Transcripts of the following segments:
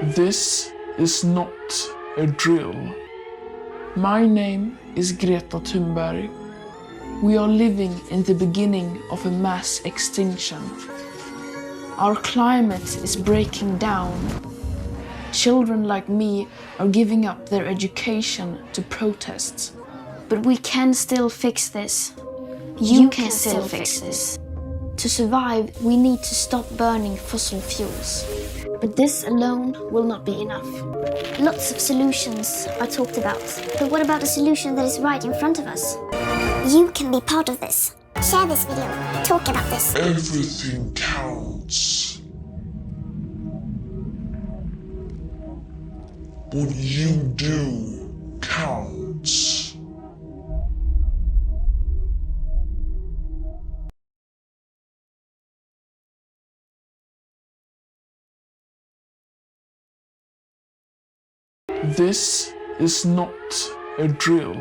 This is not a drill. My name is Greta Thunberg. We are living in the beginning of a mass extinction. Our climate is breaking down. Children like me are giving up their education to protests. But we can still fix this. You can still fix this. To survive, we need to stop burning fossil fuels. But this alone will not be enough. Lots of solutions are talked about. But what about the solution that is right in front of us? You can be part of this. Share this video. Talk about this. Everything counts. What you do counts. This is not a drill.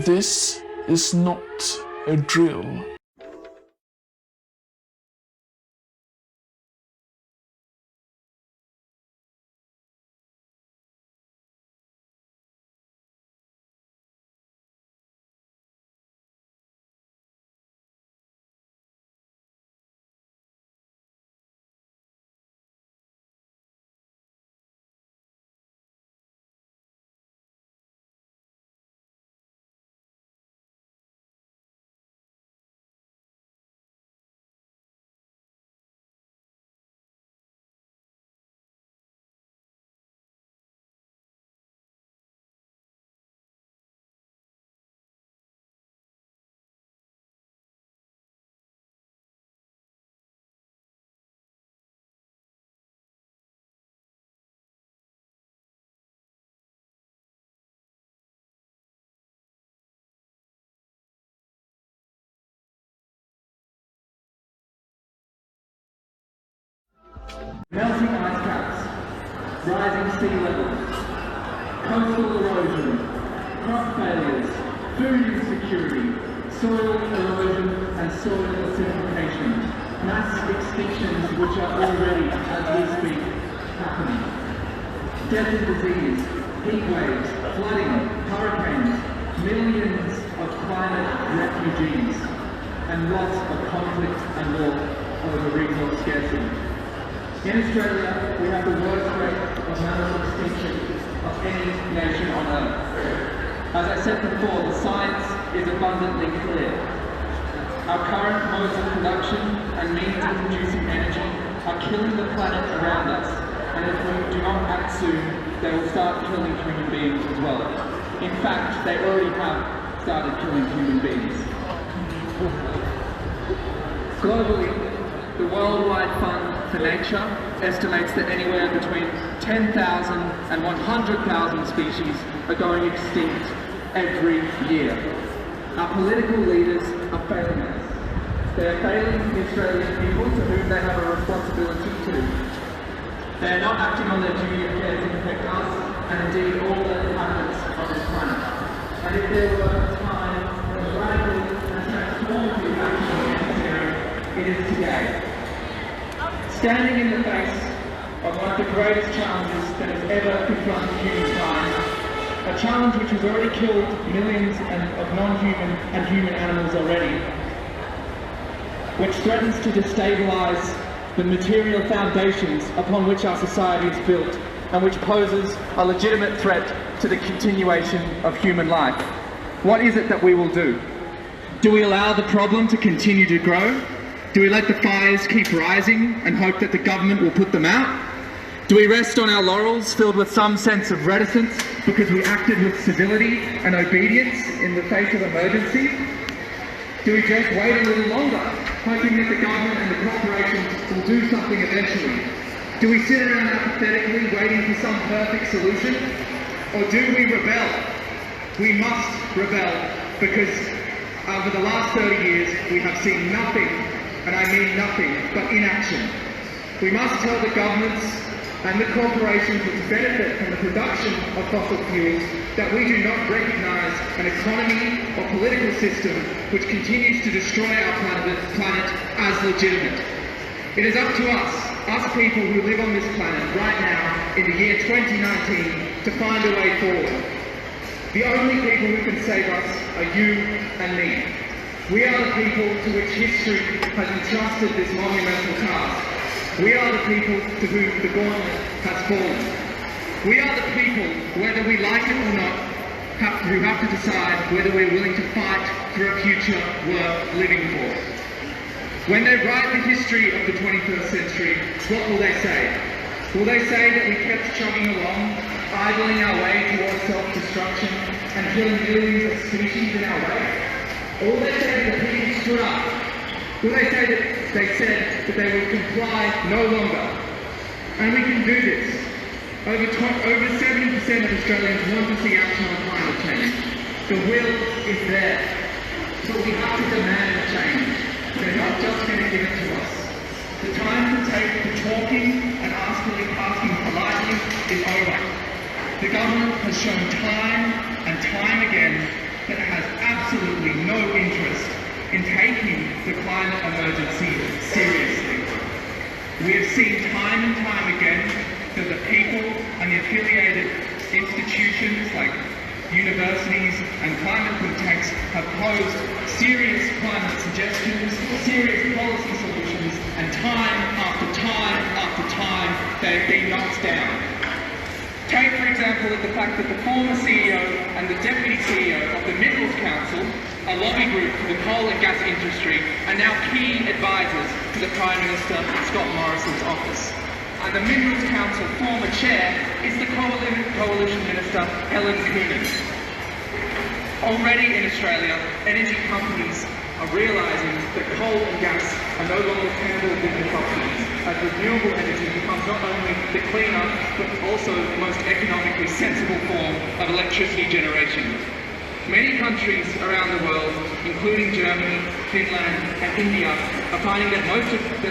This is not a drill. Melting ice caps, rising sea levels, coastal erosion, crop failures, food insecurity, soil erosion and soil acidification, mass extinctions which are already, as we speak, happening. Death and disease, heat waves, flooding, hurricanes, millions of climate refugees, and lots of conflict and war over resource scarcity. In Australia, we have the worst rate of mammal extinction of any nation on Earth. As I said before, the science is abundantly clear. Our current modes of production and means of producing energy are killing the planet around us, and if we do not act soon, they will start killing human beings as well. In fact, they already have started killing human beings. Globally, the Worldwide Fund for Nature estimates that anywhere between 10,000 and 100,000 species are going extinct every year. Our political leaders are failing us. They are failing the Australian people to whom they have a responsibility to. They are not acting on their duty of care to protect us and indeed all the inhabitants of this planet. And if there were a time when radical and transformative action was necessary, it is today. Standing in the face of one of the greatest challenges that has ever confronted humankind, a a challenge which has already killed millions of non-human and human animals already, which threatens to destabilise the material foundations upon which our society is built, and which poses a legitimate threat to the continuation of human life. What is it that we will do? Do we allow the problem to continue to grow? Do we let the fires keep rising and hope that the government will put them out? Do we rest on our laurels filled with some sense of reticence because we acted with civility and obedience in the face of emergency? Do we just wait a little longer, hoping that the government and the corporations will do something eventually? Do we sit around apathetically waiting for some perfect solution? Or do we rebel? We must rebel because over the last 30 years we have seen nothing, and I mean nothing, but inaction. We must tell the governments and the corporations which benefit from the production of fossil fuels that we do not recognise an economy or political system which continues to destroy our planet as legitimate. It is up to us people who live on this planet right now in the year 2019 to find a way forward. The only people who can save us are you and me. We are the people to which history has entrusted this monumental task. We are the people to whom the gauntlet has fallen. We are the people, whether we like it or not, who have to decide whether we're willing to fight for a future worth living for. When they write the history of the 21st century, what will they say? Will they say that we kept chugging along, idling our way towards self-destruction and killing millions of species in our way? Or will they say that the people stood up? Will they say that they said that they would comply no longer? And we can do this. Over 70% of Australians want to see action on climate change. The will is there. But we have to demand a change. They're not just going to give it to us. The time to take the talking and asking politely is over. The government has shown time and time again that it has absolutely no interest in taking the climate emergency seriously. We have seen time and time again that the people and the affiliated institutions like universities and climate think tanks have posed serious climate suggestions, serious policy solutions, and time after time after time they have been knocked down. Take, for example, the fact that the former CEO and the deputy CEO of the Minerals Council, a lobby group for the coal and gas industry, are now key advisors to the Prime Minister Scott Morrison's office. And the Minerals Council former chair is the Coalition Minister Helen Coonan. Already in Australia, energy companies are realising that coal and gas are no longer tenable business options, as renewable energy becomes not only the cleaner, but also the most economically sensible form of electricity generation. Many countries around the world, including Germany, Finland and India, are finding that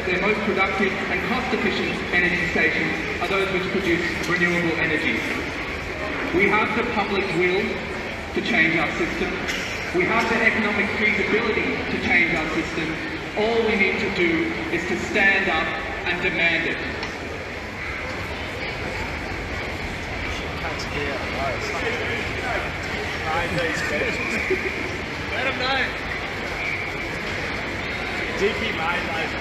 their most productive and cost-efficient energy stations are those which produce renewable energy. We have the public will to change our system. We have the economic feasibility to change our system. All we need to do is to stand up and demand it. Let him know. DP my life.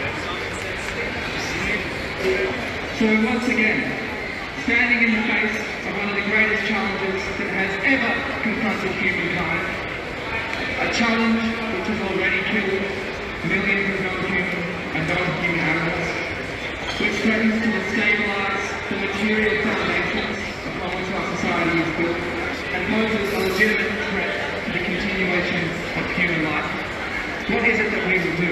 So once again, standing in the face of one of the greatest challenges that has ever confronted humankind, a challenge which has already killed millions of non-human and non-human animals, which threatens to destabilise the material foundations upon which our society is built, and poses a legitimate threat to the continuation of human life. What is it that we will do?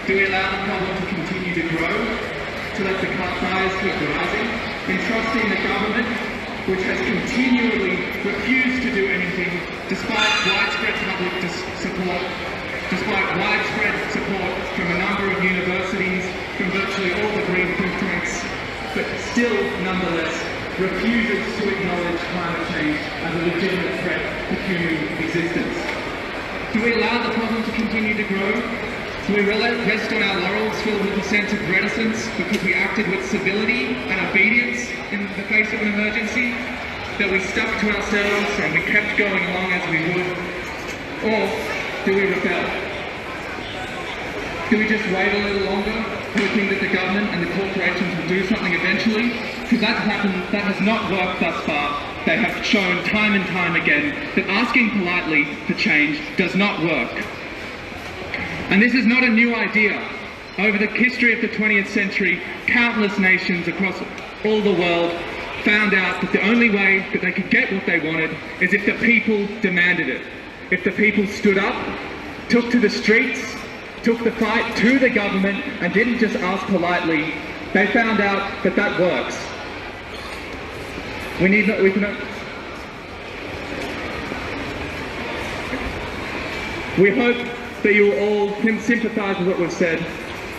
Do we allow the problem to continue to grow, to let the fires keep rising, entrusting the government, which has continually refused to do anything despite widespread public support, despite widespread support from a number of universities, from virtually all the green think tanks, but still nonetheless refuses to acknowledge climate change as a legitimate threat to human existence. Do we allow the problem to continue to grow? Do we rest on our laurels filled with a sense of reticence because we acted with civility and obedience in the face of an emergency? that we stuck to ourselves and we kept going along as we would? Or do we rebel? Do we just wait a little longer, hoping that the government and the corporations will do something eventually? Because that has not worked thus far. They have shown time and time again that asking politely for change does not work. And this is not a new idea. Over the history of the 20th century, countless nations across all the world found out that the only way that they could get what they wanted is if the people demanded it. If the people stood up, took to the streets, took the fight to the government and didn't just ask politely, they found out that that works. We hope that you will all sympathise with what we've said,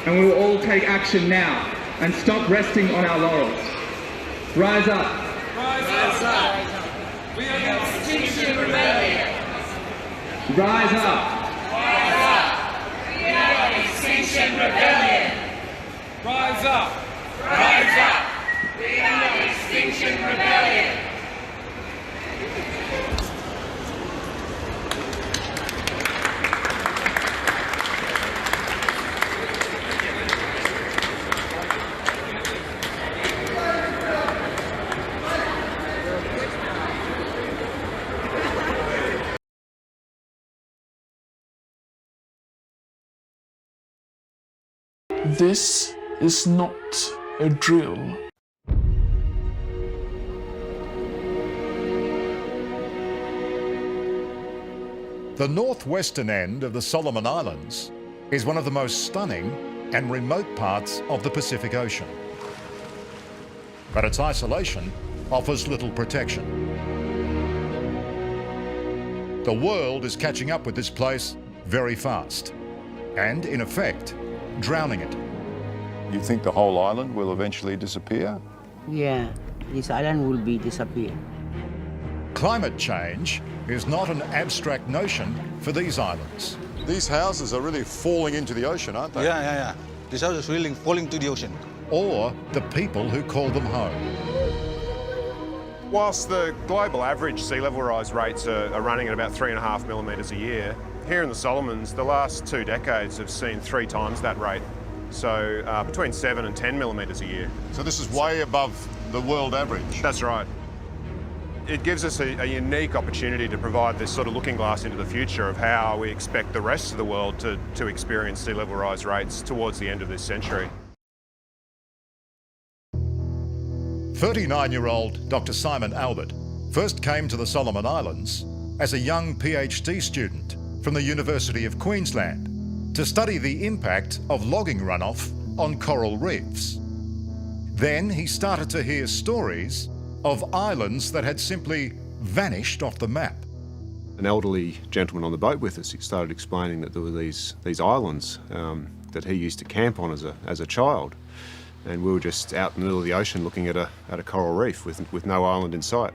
and we will all take action now and stop resting on our laurels. Rise up. Rise up. We are the Extinction Rebellion. Rise up. Rise up. We are the Extinction Rebellion. Rise up. Rise up. We are the Extinction Rebellion. This is not a drill. The northwestern end of the Solomon Islands is one of the most stunning and remote parts of the Pacific Ocean. But its isolation offers little protection. The world is catching up with this place very fast and, in effect, drowning it. You think the whole island will eventually disappear? Yeah, this island will be disappear. Climate change is not an abstract notion for these islands. These houses are really falling into the ocean, aren't they? Yeah. This house is really falling to the ocean. Or the people who call them home. Whilst the global average sea level rise rates are running at about 3.5 millimetres a year, here in the Solomons, the last 2 decades have seen 3 times that rate. So between 7 and 10 millimetres a year. So this is way above the world average. That's right. It gives us a unique opportunity to provide this sort of looking glass into the future of how we expect the rest of the world to experience sea level rise rates towards the end of this century. 39-year-old Dr. Simon Albert first came to the Solomon Islands as a young PhD student from the University of Queensland to study the impact of logging runoff on coral reefs. Then he started to hear stories of islands that had simply vanished off the map. An elderly gentleman on the boat with us, he started explaining that there were these islands that he used to camp on as a child. And we were just out in the middle of the ocean looking at a coral reef with no island in sight.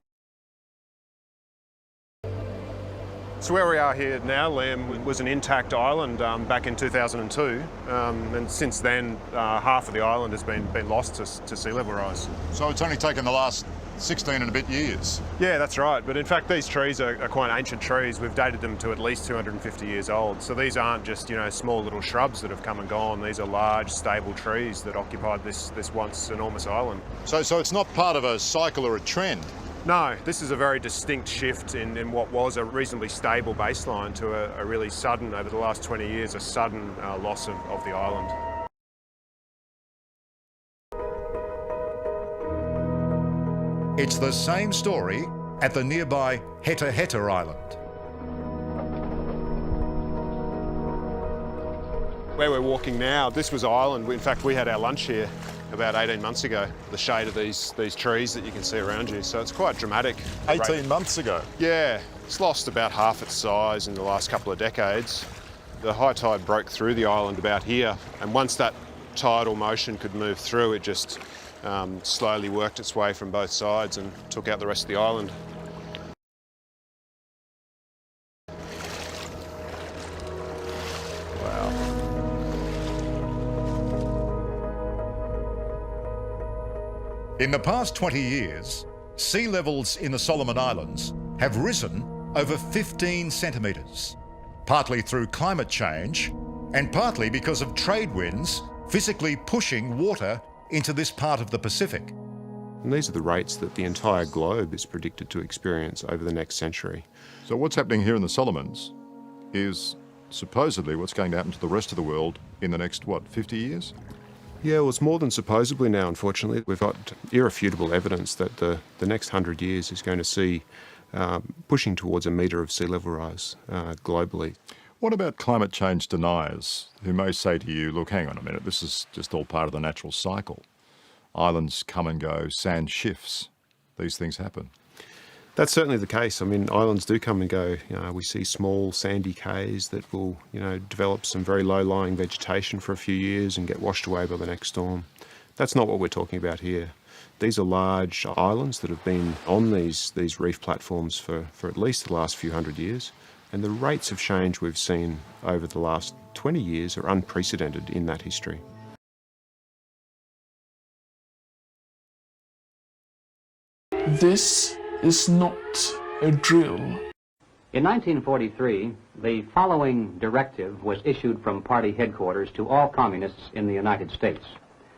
So where we are here now, Liam, was an intact island back in 2002, and since then half of the island has been lost to sea level rise. So it's only taken the last 16 and a bit years. Yeah, that's right. But in fact, these trees are quite ancient trees. We've dated them to at least 250 years old. So these aren't just, small little shrubs that have come and gone. These are large, stable trees that occupied this once enormous island. So it's not part of a cycle or a trend? No, this is a very distinct shift in what was a reasonably stable baseline to a really sudden, over the last 20 years, a sudden loss of the island. It's the same story at the nearby Heta Heta Island. Where we're walking now, this was island. In fact, we had our lunch here about 18 months ago, the shade of these trees that you can see around you. So it's quite dramatic. 18 months ago? Yeah, it's lost about half its size in the last couple of decades. The high tide broke through the island about here, and once that tidal motion could move through, it just slowly worked its way from both sides and took out the rest of the island. Wow. In the past 20 years, sea levels in the Solomon Islands have risen over 15 centimetres, partly through climate change and partly because of trade winds physically pushing water into this part of the Pacific. And these are the rates that the entire globe is predicted to experience over the next century. So what's happening here in the Solomons is supposedly what's going to happen to the rest of the world in the next, 50 years? Yeah, well, it's more than supposedly now, unfortunately. We've got irrefutable evidence that the next 100 years is going to see pushing towards a metre of sea level rise globally. What about climate change deniers who may say to you, look, hang on a minute, this is just all part of the natural cycle. Islands come and go, sand shifts. These things happen. That's certainly the case. I mean, islands do come and go. We see small sandy cays that will, develop some very low-lying vegetation for a few years and get washed away by the next storm. That's not what we're talking about here. These are large islands that have been on these reef platforms for at least the last few hundred years, and the rates of change we've seen over the last 20 years are unprecedented in that history. This is not a drill. In 1943, the following directive was issued from party headquarters to all communists in the United States.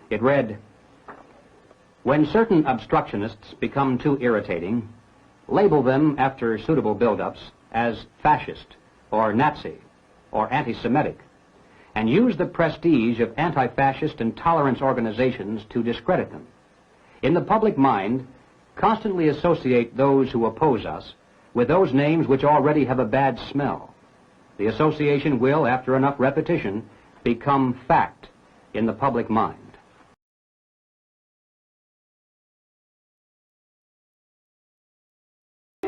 It read, "When certain obstructionists become too irritating, label them after suitable build-ups as fascist or Nazi or anti-Semitic, and use the prestige of anti-fascist and tolerance organizations to discredit them. In the public mind, constantly associate those who oppose us with those names which already have a bad smell. The association will, after enough repetition, become fact in the public mind."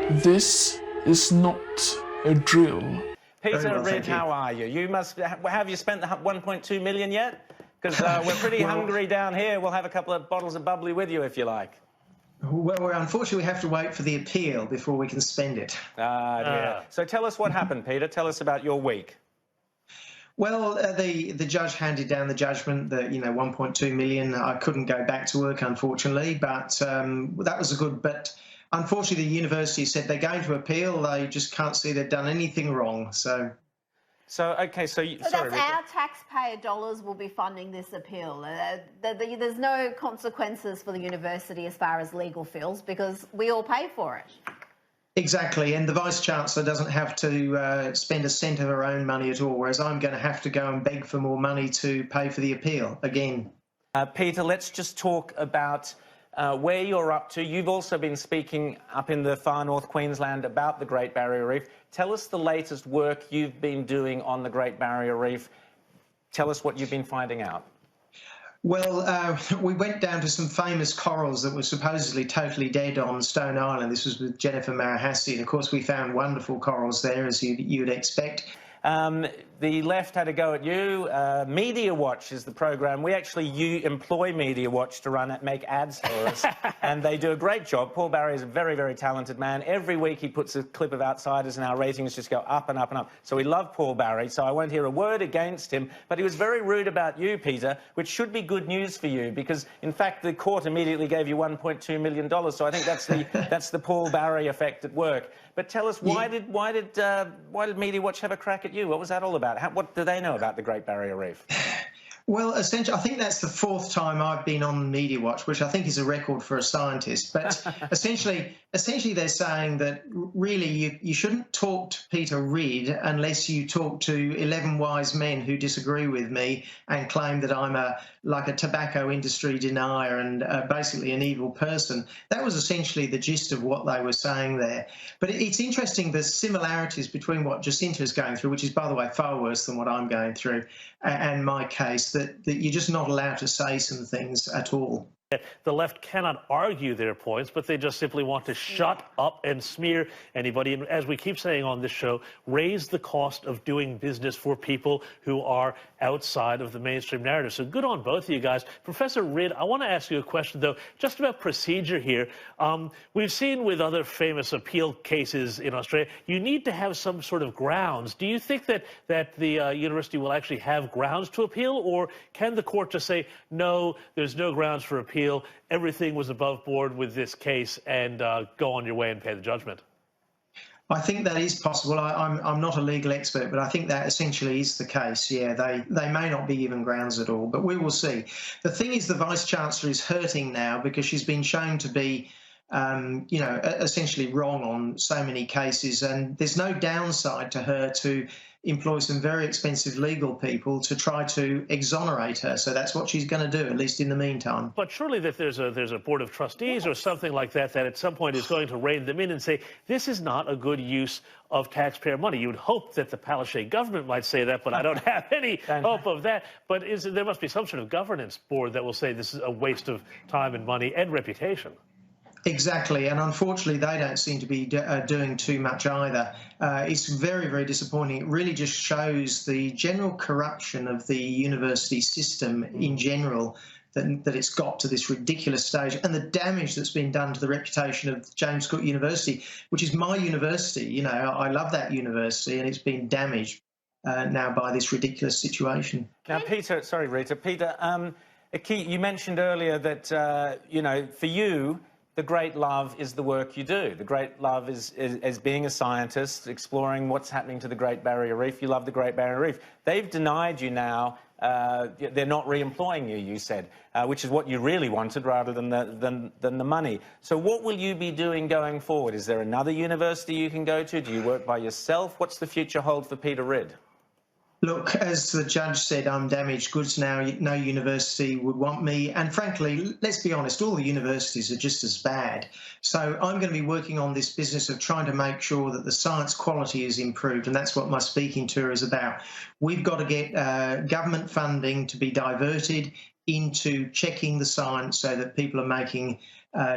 This is not a drill. Peter Ridd, how are you? Have you spent the 1.2 million yet? Because we're pretty hungry down here. We'll have a couple of bottles of bubbly with you if you like. Well, unfortunately, we have to wait for the appeal before we can spend it. Ah, dear. So tell us what happened, Peter. Tell us about your week. Well, the judge handed down the judgment that, 1.2 million. I couldn't go back to work, unfortunately, but that was a good. But unfortunately, the university said they're going to appeal. They just can't see they've done anything wrong. So okay, sorry, that's our taxpayer dollars will be funding this appeal. There's no consequences for the university as far as legal feels because we all pay for it. Exactly, and the Vice-Chancellor doesn't have to spend a cent of her own money at all, whereas I'm going to have to go and beg for more money to pay for the appeal again. Peter, let's just talk about where you're up to. You've also been speaking up in the far north Queensland about the Great Barrier Reef. Tell us the latest work you've been doing on the Great Barrier Reef. Tell us what you've been finding out. Well, we went down to some famous corals that were supposedly totally dead on Stone Island. This was with Jennifer Marahasi, and of course we found wonderful corals there, as you'd expect. The left had a go at you. Media Watch is the program. We actually employ Media Watch to make ads for us, and they do a great job. Paul Barry is a very, very talented man. Every week he puts a clip of Outsiders, and our ratings just go up and up and up. So we love Paul Barry, so I won't hear a word against him. But he was very rude about you, Peter, which should be good news for you, because, in fact, the court immediately gave you $1.2 million. So I think that's the Paul Barry effect at work. But tell us, why did Media Watch have a crack at you? What was that all about? What do they know about the Great Barrier Reef? Well, essentially, I think that's the fourth time I've been on Media Watch, which I think is a record for a scientist. But essentially they're saying that really you shouldn't talk to Peter Ridd unless you talk to 11 wise men who disagree with me and claim that I'm like a tobacco industry denier and basically an evil person. That was essentially the gist of what they were saying there. But it's interesting, the similarities between what Jacinta's going through, which is, by the way, far worse than what I'm going through, and my case, that you're just not allowed to say some things at all. The left cannot argue their points, but they just simply want to shut up and smear anybody. And as we keep saying on this show, raise the cost of doing business for people who are outside of the mainstream narrative. So good on both of you guys. Professor Ridd, I want to ask you a question, though, just about procedure here. We've seen with other famous appeal cases in Australia, you need to have some sort of grounds. Do you think that the university will actually have grounds to appeal, or can the court just say, no, there's no grounds for appeal? appeal, everything was above board with this case, and go on your way and pay the judgment? I think that is possible. I'm not a legal expert, but I think that essentially is the case. Yeah, they may not be given grounds at all, but we will see. The thing is, the Vice-Chancellor is hurting now because she's been shown to be essentially wrong on so many cases, and there's no downside to her to employ some very expensive legal people to try to exonerate her. So that's what she's going to do, at least in the meantime. But surely that there's a board of trustees or something like that that at some point is going to rein them in and say, this is not a good use of taxpayer money. You'd hope that the Palaszczuk government might say that, but I don't have any hope of that. But there must be some sort of governance board that will say this is a waste of time and money and reputation. Exactly, and unfortunately they don't seem to be doing too much either. It's very, very disappointing. It really just shows the general corruption of the university system in general, that it's got to this ridiculous stage, and the damage that's been done to the reputation of James Cook University, which is my university. You know, I love that university, and it's been damaged now by this ridiculous situation. Now, Peter, sorry, Rita. Peter, you mentioned earlier that, for you, the great love is the work you do. The great love is being a scientist, exploring what's happening to the Great Barrier Reef. You love the Great Barrier Reef. They've denied you now. They're not re-employing you, you said, which is what you really wanted rather than the money. So what will you be doing going forward? Is there another university you can go to? Do you work by yourself? What's the future hold for Peter Ridd? Look, as the judge said, I'm damaged goods now. No university would want me. And frankly, let's be honest, all the universities are just as bad. So I'm going to be working on this business of trying to make sure that the science quality is improved. And that's what my speaking tour is about. We've got to get government funding to be diverted into checking the science so that people are making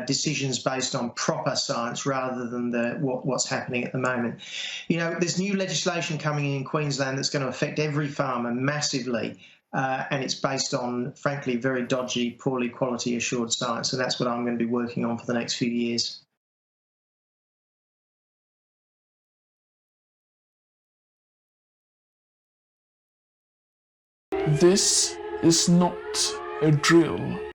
decisions based on proper science rather than what's happening at the moment. You know, there's new legislation coming in Queensland that's going to affect every farmer massively, and it's based on, frankly, very dodgy, poorly quality assured science, and that's what I'm going to be working on for the next few years. This is not a drill.